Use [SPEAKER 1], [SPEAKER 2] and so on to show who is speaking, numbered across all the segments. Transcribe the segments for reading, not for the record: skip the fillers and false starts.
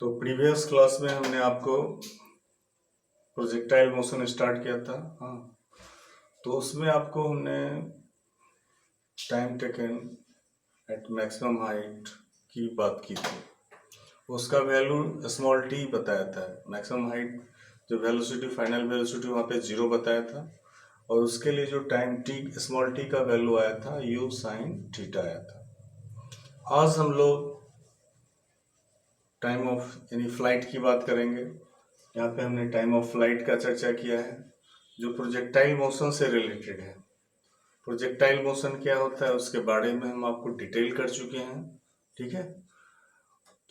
[SPEAKER 1] तो previous class में हमने आपको प्रोजेक्टाइल मोशन स्टार्ट किया था। हाँ, तो उसमें आपको हमने time taken at maximum height की बात की थी। उसका वैल्यू स्मॉल टी बताया था। मैक्सिमम हाइट जो वेलोसिटी, फाइनल वेलोसिटी वहाँ पे 0 बताया था, और उसके लिए जो टाइम टी, स्मॉल टी का वैल्यू आया था u sin थीटा आया था। आज हम लोग टाइम ऑफ यानी फ्लाइट की बात करेंगे। यहाँ पे हमने टाइम ऑफ फ्लाइट का चर्चा किया है जो प्रोजेक्टाइल मोशन से रिलेटेड है। प्रोजेक्टाइल मोशन क्या होता है उसके बारे में हम आपको डिटेल कर चुके हैं। ठीक है,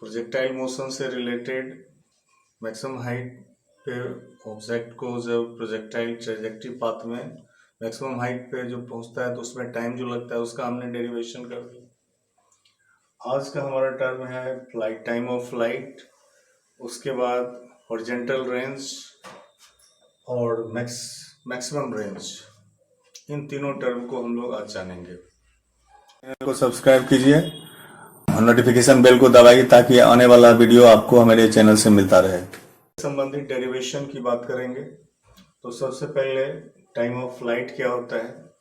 [SPEAKER 1] प्रोजेक्टाइल मोशन से रिलेटेड मैक्सिमम हाइट पे ऑब्जेक्ट को जब प्रोजेक्टाइल ट्रेजेक्टरी पाथ में मैक्सिमम हाइट पे जो पहुंचता है तो उसमें टाइम जो लगता है उसका हमने डेरिवेशन कर दिया। आज का हमारा टर्म है फ्लाइट, टाइम ऑफ फ्लाइट। उसके बाद हॉरिजॉन्टल रेंज और मैक्सिमम रेंज, इन तीनों टर्म को हम लोग आज जानेंगे। चैनल को सब्सक्राइब कीजिए और नोटिफिकेशन बेल को दबाइए ताकि आने वाला वीडियो आपको हमारे चैनल से मिलता रहे। संबंधित डेरिवेशन की बात करेंगे। तो सबसे पहले टाइम ऑफ फ्लाइट क्या होता है।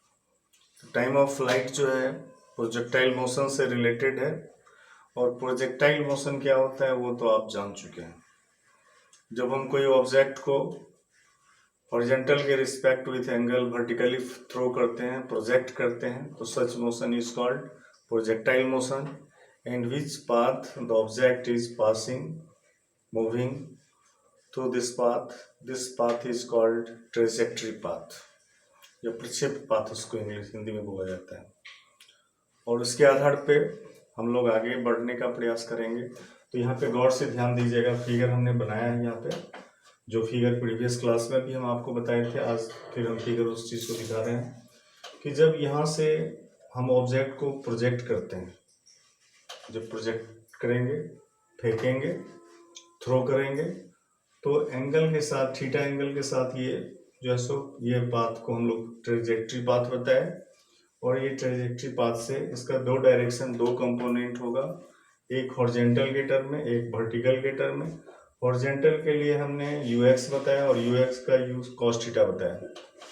[SPEAKER 1] टाइम ऑफ फ्लाइट जो है प्रोजेक्टाइल मोशन से रिलेटेड है, और प्रोजेक्टाइल मोशन क्या होता है वो तो आप जान चुके हैं। जब हम कोई ऑब्जेक्ट को हॉरिजॉन्टल के respect with angle vertically throw करते हैं, प्रोजेक्ट करते हैं, तो such motion is called projectile motion, and which path the object is passing, moving through this path is called trajectory path, या प्रक्षेप पाथ उसको इंग्लिश हिंदी में बोला जाता है। और उसके आधार पे हम लोग आगे बढ़ने का प्रयास करेंगे। तो यहाँ पे गौर से ध्यान दीजिएगा, फिगर हमने बनाया है यहाँ पे, जो फिगर प्रीवियस क्लास में भी हम आपको बताए थे, आज फिर हम फिगर उस चीज़ को दिखा रहे हैं कि जब यहाँ से हम ऑब्जेक्ट को प्रोजेक्ट करते हैं, जब प्रोजेक्ट करेंगे, फेंकेंगे, थ्रो करेंगे, तो एंगल के साथ, थीटा एंगल के साथ ये जो है सो ये पाथ को हम लोग ट्रेजेक्टरी पाथ बताए। और ये ट्रेजेक्टरी पाथ से इसका दो डायरेक्शन, दो कंपोनेंट होगा, एक हॉरिजॉन्टल के टर्म में, एक वर्टिकल के टर्म में। हॉरिजॉन्टल के लिए हमने ux बताया और ux का u cos थीटा बताया,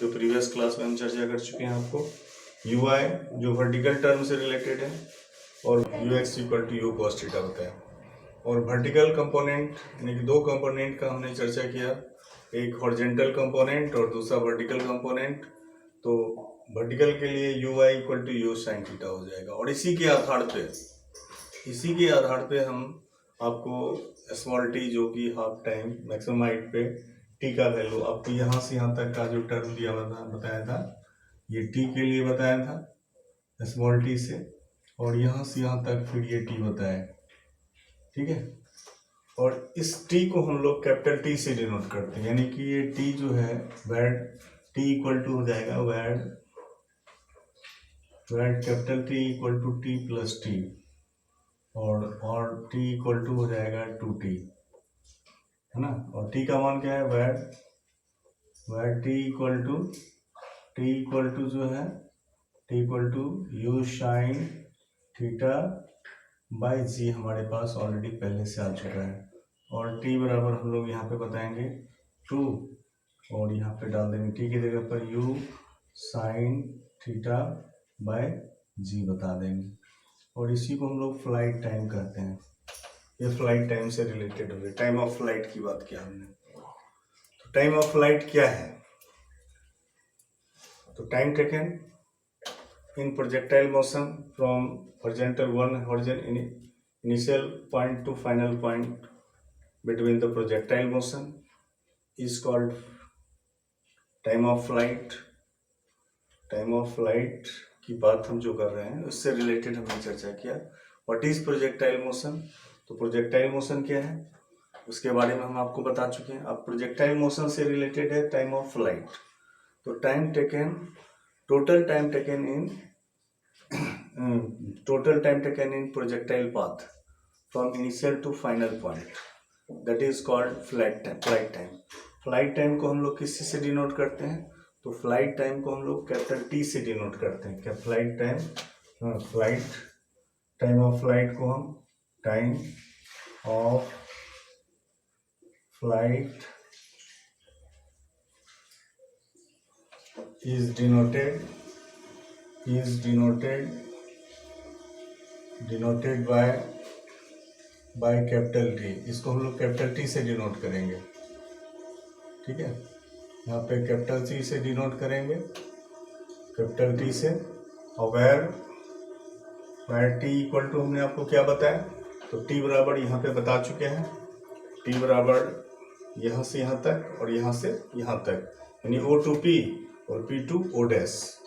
[SPEAKER 1] जो प्रीवियस क्लास में हम चर्चा कर चुके हैं। आपको ui जो वर्टिकल टर्म से रिलेटेड है, और ux equal to u cos theta बताया। और वर्टिकल कंपोनेंट यानी कि दो कंपोनेंट का हमने चर्चा किया, एक हॉरिजॉन्टल कंपोनेंट और दूसरा वर्टिकल कंपोनेंट। तो वर्टिकल के लिए ui equal to u sin theta हो जाएगा। और इसी के आधार पे हम आपको स्मॉल टी जो कि हाफ टाइम मैक्सिमम हाइट पे टी का वैल्यू, आपको यहाँ से यहाँ तक का जो टर्म दिया बताया था, ये टी के लिए बताया था स्मॉल टी से, और यहाँ से यहाँ तक फिर ये टी बताया। ठीक है, और इस टी को हम लोग कैपिटल टी से डिनोट करते हैं, यानी कि ये टी जो है वैट टी इक्वल टू हो जाएगा what capital T equal to T plus T, और टी इक्वल टू हो जाएगा 2t, है ना। और टी का मान क्या है, वैट टी इक्वल टू जो है t equal to u sine theta by g हमारे पास ऑलरेडी पहले से आ चुका है। और टी बराबर हम लोग यहाँ पे बताएंगे 2, और यहाँ पे डाल देंगे टी की जगह पर यू साइन थीटा बाय जी बता देंगे। और इसी को हम लोग फ्लाइट टाइम कहते हैं। ये फ्लाइट टाइम से रिलेटेड हो गई। टाइम ऑफ फ्लाइट की बात किया हमने, तो टाइम ऑफ फ्लाइट क्या है। तो time taken in projectile motion from horizontal initial point to final point between the projectile motion is called time of flight. Time of flight की बात हम जो कर रहे हैं उससे रिलेटेड हमने चर्चा किया। What is projectile motion. तो प्रोजेक्टाइल मोशन क्या है उसके बारे में हम आपको बता चुके हैं। अब प्रोजेक्टाइल मोशन से रिलेटेड है टाइम ऑफ फ्लाइट। तो time taken, total time taken in projectile path from initial to final point, that is called flight time. Flight time को हम लोग किस से डिनोट करते हैं, तो फ्लाइट टाइम को हम लोग कैपिटल टी से डिनोट करते हैं। क्या फ्लाइट टाइम ऑफ फ्लाइट को हम time of flight is denoted by capital T. इसको हम लोग कैपिटल टी से डिनोट करेंगे, ठीक है। यहाँ पे कैपिटल टी से डिनोट करेंगे, कैपिटल टी से। और वेयर टी इक्वल टू हमने आपको क्या बताया, तो टी बराबर यहाँ पे बता चुके हैं, टी बराबर यहाँ से यहाँ तक और यहाँ से यहाँ तक, यानी ओ टू पी और पी टू ओ डैश।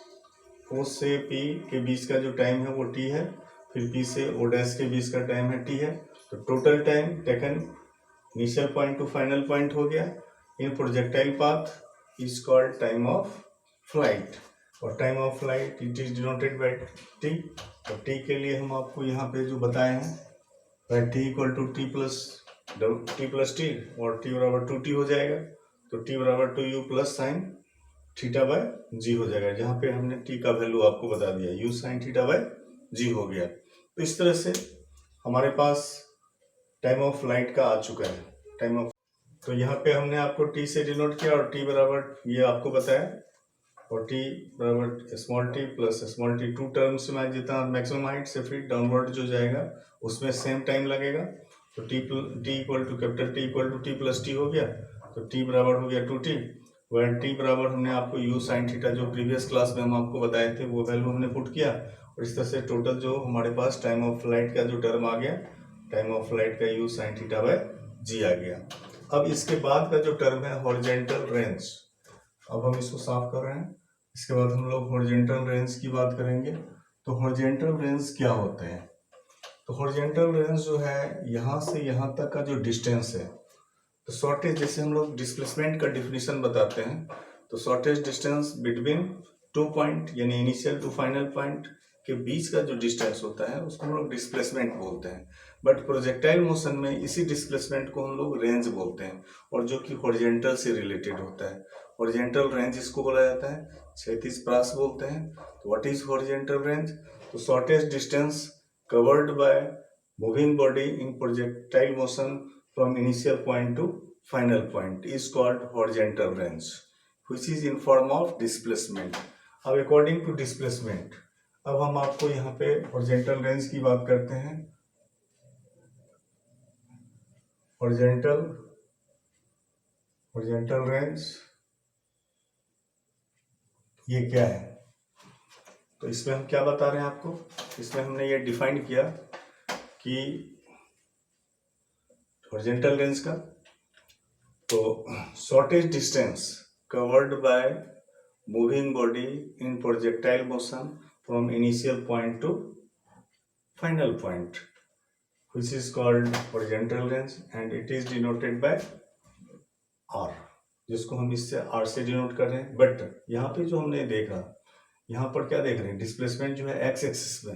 [SPEAKER 1] ओ से पी के बीच का जो टाइम है वो टी है, फिर पी से ओ डैश के बीच का टाइम है टी है। तो total time taken initial point to final point हो गया in projectile path is called time of flight. और time of flight it is denoted by T. और टी के लिए हम आपको यहाँ पे जो बताए हैं, T equal to T plus T, और टी बराबर 2t हो जाएगा। तो टी बराबर 2u plus sine theta by g हो जाएगा, जहाँ पे हमने टी का वैल्यू आपको बता दिया, u sign theta by g हो गया। तो इस तरह से हमारे पास टाइम ऑफ फ्लाइट का आ चुका है, टाइम ऑफ। तो यहाँ पे हमने आपको टी से डिनोट किया और टी बराबर ये आपको बताया, और टी बराबर small T plus small T, two terms में जितना मैक्सिमम हाइट से फिर डाउनवर्ड जो जाएगा उसमें सेम टाइम लगेगा। तो T equal to capital T equal to T plus T हो गया, तो टी बराबर हो गया 2t। वह टी बराबर हमने आपको u साइन थीटा जो प्रीवियस क्लास में हम आपको बताए थे वो वैल्यू हमने पुट किया, और इस तरह से टोटल जो हमारे पास टाइम ऑफ फ्लाइट का जो टर्म आ गया, टाइम ऑफ फ्लाइट का u साइन थीटा बाय जी आ गया। अब इसके बाद का जो टर्म है हॉरिजॉन्टल रेंज, अब हम इसको साफ कर रहे हैं। इसके बाद हम लोग हॉरिजॉन्टल रेंज की बात करेंगे। तो हॉरिजॉन्टल रेंज क्या होते हैं, तो हॉरिजॉन्टल रेंज जो है यहाँ से यहाँ तक का जो डिस्टेंस है, तो शॉर्टेज, जैसे हम लोग डिस्प्लेसमेंट का डिफिनीशन बताते हैं, तो शॉर्टेज डिस्टेंस बिटवीन 2 पॉइंट यानी इनिशियल टू फाइनल पॉइंट के बीच का जो डिस्टेंस होता है उसको हम लोग डिस्प्लेसमेंट बोलते हैं। बट प्रोजेक्टाइल मोशन में इसी डिस्प्लेसमेंट को हम लोग रेंज बोलते हैं, और जो कि हॉरिजॉन्टल से रिलेटेड होता है। हॉरिजॉन्टल रेंज इसको बोला जाता है, क्षैतिज प्रास बोलते हैं। तो व्हाट इज हॉरिजॉन्टल रेंज, तो shortest distance covered by moving body in projectile motion from initial point to final point is called horizontal range, which is in form of displacement. अब according to displacement, अब हम आपको यहाँ पे horizontal range की बात करते हैं। horizontal range ये क्या है, तो इसमें हम क्या बता रहे हैं आपको, इसमें हमने ये डिफाइन किया कि हॉरिजॉन्टल रेंज का, तो shortest distance covered by moving body in projectile motion from initial point to final point, which is called horizontal range and it is denoted by R, जिसको हम इससे आर से डिनोट कर रहे हैं। बट यहाँ पे जो हमने देखा, यहाँ पर क्या देख रहे हैं, डिस्प्लेसमेंट जो है एक्स एक्सिस में,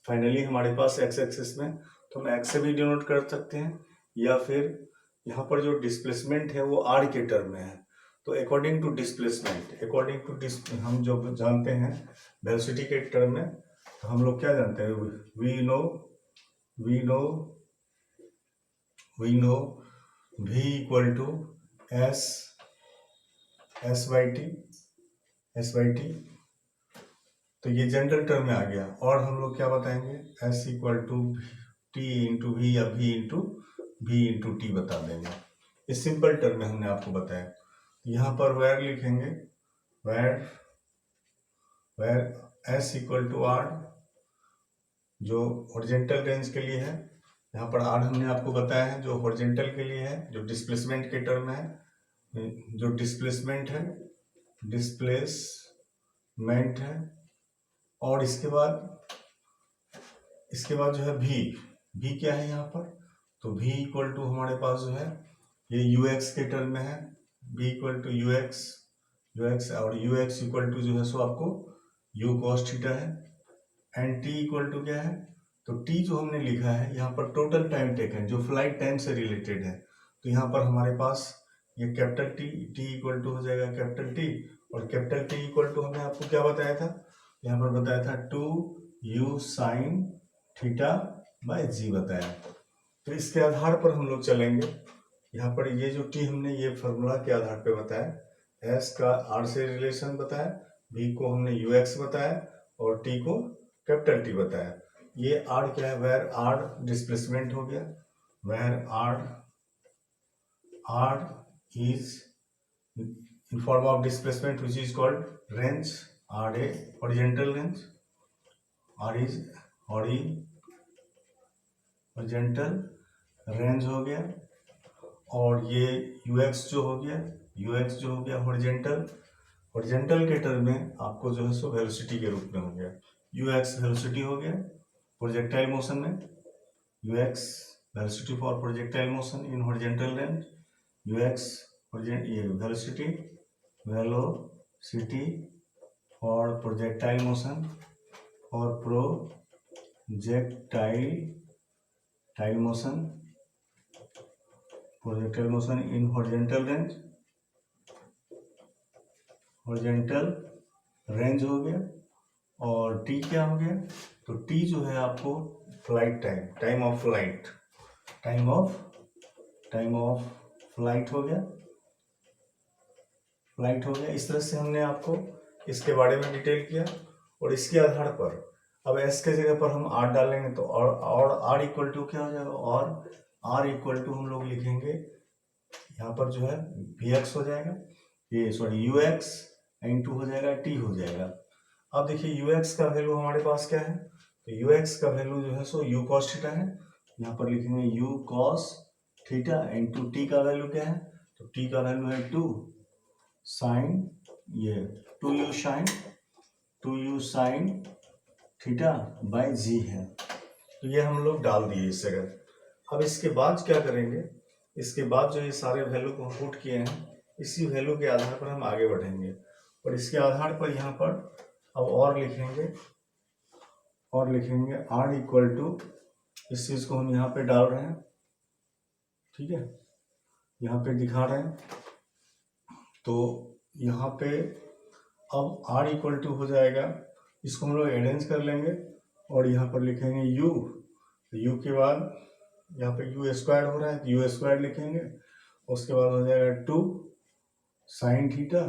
[SPEAKER 1] फाइनली हमारे पास एक्स एक्सिस में, तो हम एक्स से भी डिनोट कर सकते हैं, या फिर यहाँ पर जो डिस्प्लेसमेंट है वो आर के टर्म में है। तो अकॉर्डिंग टू डिस्प्लेसमेंट, हम जो जानते हैं वेलोसिटी के टर्म में, तो हम लोग क्या जानते हैं, we know v equal to S by T. तो ये जनरल टर्म में आ गया, और हम लोग क्या बताएंगे, s equal to T into V या v इंटू टी बता देंगे। इस सिंपल टर्म में हमने आपको बताया। यहाँ पर वेर लिखेंगे, where s equal to R जो हॉरिजॉन्टल रेंज के लिए है, यहाँ पर आर हमने आपको बताया है जो हॉरिजॉन्टल के लिए है, जो डिस्प्लेसमेंट के टर्म है, जो डिस्प्लेसमेंट है। और इसके बाद जो है v क्या है यहाँ पर, तो v इक्वल टू हमारे पास जो है ये ux के टर्म में है, v इक्वल टू ux, और ux इक्वल टू जो है सो आपको u cos थीटा है, एंड t इक्वल टू क्या है, तो t जो हमने लिखा है यहाँ पर टोटल टाइम टेकन जो फ्लाइट टाइम से रिलेटेड है। तो यहाँ पर हमारे पास ये कैपिटल t इक्वल टू हो जाएगा कैपिटल T, और कैपिटल T इक्वल टू हमने आपको क्या बताया था, यहाँ पर बताया था 2u साइन थीटा बाय जी बताया। तो इसके आधार पर हम लोग चलेंगे, यहाँ पर ये जो टी हमने ये फार्मूला के आधार पे बताया, एस का आर से रिलेशन बताया, बी को हमने यू एक्स बताया और टी को कैपिटल टी बताया। ये आर क्या है, वेयर आर डिस्प्लेसमेंट हो गया, where R is in form of displacement which is called range, r a horizontal range, r is horizontal range हो गया, और ये ux जो हो गया हॉरिजेंटल के टर्म में आपको जो है सो वेलोसिटी के रूप में हो गया, ux वेलोसिटी हो गया प्रोजेक्टाइल मोशन में, ux velocity for projectile motion in horizontal range, ux ये वेलोसिटी फॉर प्रोजेक्टाइल मोशन और projectile motion in horizontal range हो गया। और टी क्या हो गया, तो टी जो है आपको फ्लाइट टाइम ऑफ फ्लाइट हो गया। इस तरह से हमने आपको इसके बारे में डिटेल किया, और इसके आधार पर अब एस के जगह पर हम आर डालेंगे तो और आर इक्वल टू क्या हो जाएगा, और आर इक्वल टू हम लोग लिखेंगे यहाँ पर जो है वी एक्स हो जाएगा, ये सॉरी यू एक्स इंटू हो जाएगा टी हो जाएगा। अब देखिए यू एक्स का वैल्यू हमारे पास क्या है, तो यू एक्स का वैल्यू जो है सो यू कॉस थीटा है, यहाँ पर लिखेंगे you cos theta into T का वैल्यू क्या है, तो टी का वैल्यू है 2 साइन, ये 2u साइन थीटा बाय जी है। तो ये हम लोग डाल दिए इस जगह। अब इसके बाद क्या करेंगे, इसके बाद जो ये सारे वैल्यू को पुट किए हैं, इसी वैल्यू के आधार पर हम आगे बढ़ेंगे, और इसके आधार पर यहाँ पर अब और लिखेंगे आर इक्वल टू, इस चीज को हम यहाँ पे डाल रहे हैं, ठीक है, यहाँ पे दिखा रहे हैं। तो यहाँ पे अब r इक्वल टू हो जाएगा, इसको हम लोग अरेंज कर लेंगे और यहाँ पर लिखेंगे u के बाद यहाँ पे u स्क्वायर हो रहा है, u स्क्वायर लिखेंगे, उसके बाद हो जाएगा 2 sine theta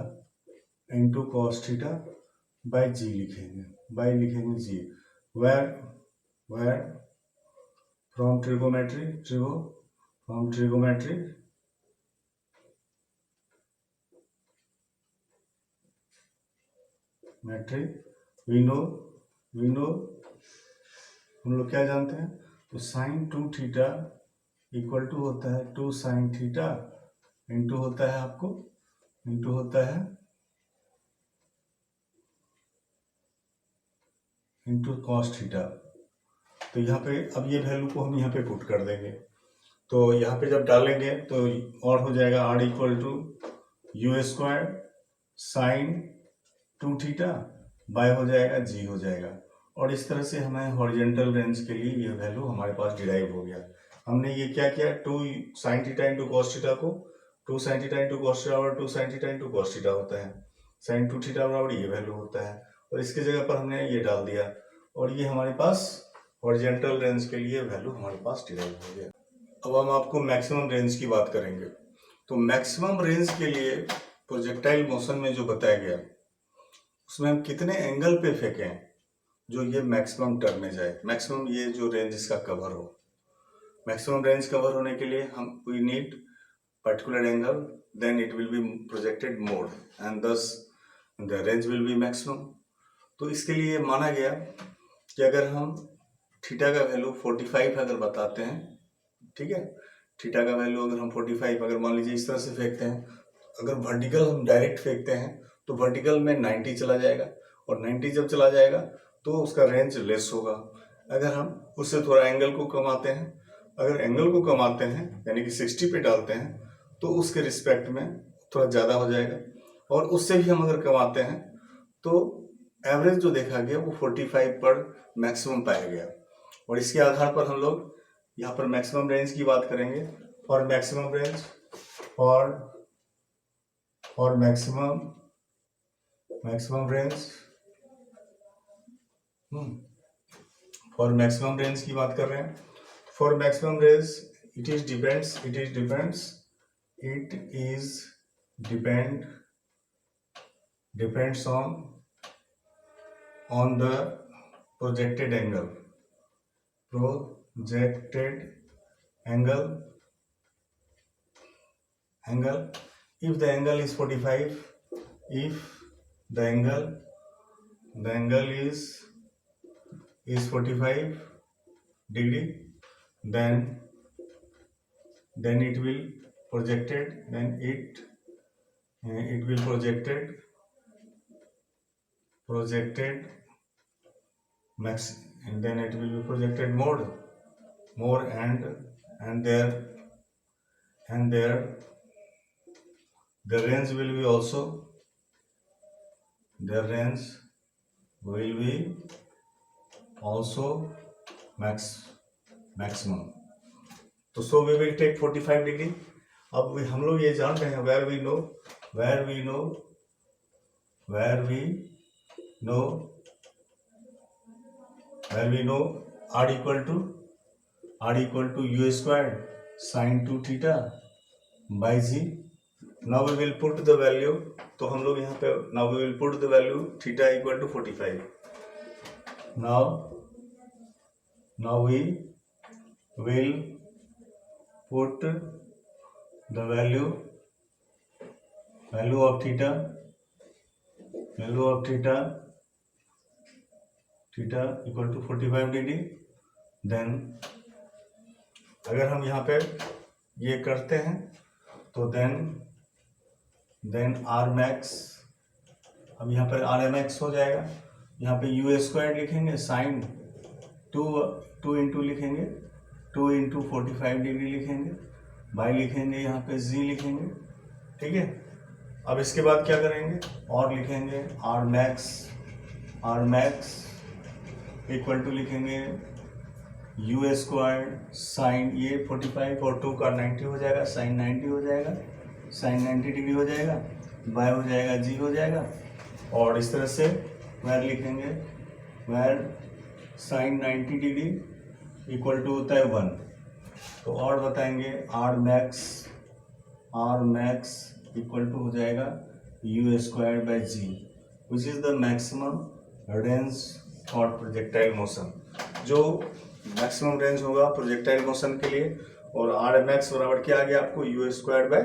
[SPEAKER 1] into cos theta by g लिखेंगे जी, where from trigonometry we know हम लोग क्या जानते हैं, तो साइन 2 थीटा इक्वल टू होता है 2 साइन थीटा इंटू होता है इंटू कॉस थीटा। तो यहाँ पे अब ये वैल्यू को हम यहाँ पे पुट कर देंगे, तो यहाँ पे जब डालेंगे तो और हो जाएगा R equal to U square sine 2 theta by हो जाएगा जी हो जाएगा। और इस तरह से हमें हॉरिजेंटल रेंज के लिए ये वैल्यू हमारे पास डिराइव हो गया। हमने ये क्या किया, 2 sine theta into cos theta को 2 sine theta into cos theta और 2 sine theta into cos theta होता है, साइन 2 थीटा बराबर ये वैल्यू होता है, और इसके जगह पर हमने ये डाल दिया, और ये हमारे पास हॉरिजेंटल रेंज के लिए वैल्यू हमारे पास डिराइव हो गया। अब हम आपको मैक्सिमम रेंज की बात करेंगे। तो मैक्सिमम रेंज के लिए प्रोजेक्टाइल मोशन में जो बताया गया, उसमें हम कितने एंगल पे फेंकें जो ये मैक्सिमम टर्न में जाए, मैक्सिमम ये जो रेंज इसका कवर हो। मैक्सिमम रेंज कवर होने के लिए हम we need particular angle, then it will be projected mode and this the range will be maximum. तो इसके लिए माना गया कि अगर हम थीटा का वैल्यू 45 अगर बताते हैं, ठीक है, थीटा का वैल्यू अगर हम 45 अगर मान लीजिए इस तरह से फेंकते हैं, अगर वर्टिकल हम डायरेक्ट फेंकते हैं तो वर्टिकल में 90 चला जाएगा, और 90 जब चला जाएगा तो उसका रेंज लेस होगा। अगर हम उससे थोड़ा एंगल को कमाते हैं, अगर एंगल को कमाते हैं यानी कि 60 पे डालते हैं तो उसके रिस्पेक्ट में थोड़ा ज़्यादा हो जाएगा, और उससे भी हम अगर कमाते हैं तो एवरेज जो देखा गया वो 45 पर मैक्सिमम पाया गया। और इसके आधार पर हम लोग यहाँ पर मैक्सिमम रेंज की बात करेंगे। For maximum range for maximum range की बात कर रहे हैं। For maximum range it is depends it is depends on the projected angle angle if the angle is 45, if the angle is 45 degree, then it will projected then it will projected max, and then it will be projected more and there the range will be also maximum. तो so we will take 45 degree. अब हम लोग ये जान रहे हैं where we know r equal to u squared sin 2 theta by g. Now we will put the value. तो हम लोग यहाँ पे now we will put the value theta equal to 45. Now we will put the value of theta equal to 45 degree. Then अगर हम यहाँ पे ये करते हैं तो देन आर मैक्स, अब यहाँ पर आर एम एक्स हो जाएगा. यहाँ पे यू स्क्वायर लिखेंगे, साइन 2 इंटू लिखेंगे, 2 इंटू 45 डिग्री लिखेंगे, बाई लिखेंगे, यहाँ पे जी लिखेंगे. ठीक है. अब इसके बाद क्या करेंगे, और लिखेंगे आर मैक्स इक्वल टू लिखेंगे यू स्क्वायर साइन ये 45 और 2 का 90 हो जाएगा, साइन 90 हो जाएगा, साइन 90 डिग्री हो जाएगा, बाय हो जाएगा, जी हो जाएगा. और इस तरह से वेर लिखेंगे, where sine 90 degree equal to होता है 1. तो और बताएंगे आर मैक्स इक्वल टू हो जाएगा U square by G, which is the maximum range for projectile motion. जो मैक्सिमम रेंज होगा प्रोजेक्टाइल मोशन के लिए, और आर एम एक्स बराबर क्या आ गया आपको, यू स्क्वायर बाई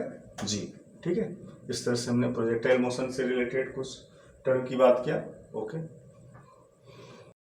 [SPEAKER 1] जी. ठीक है. इस तरह से हमने प्रोजेक्टाइल मोशन से रिलेटेड कुछ टर्म की बात किया. ओके.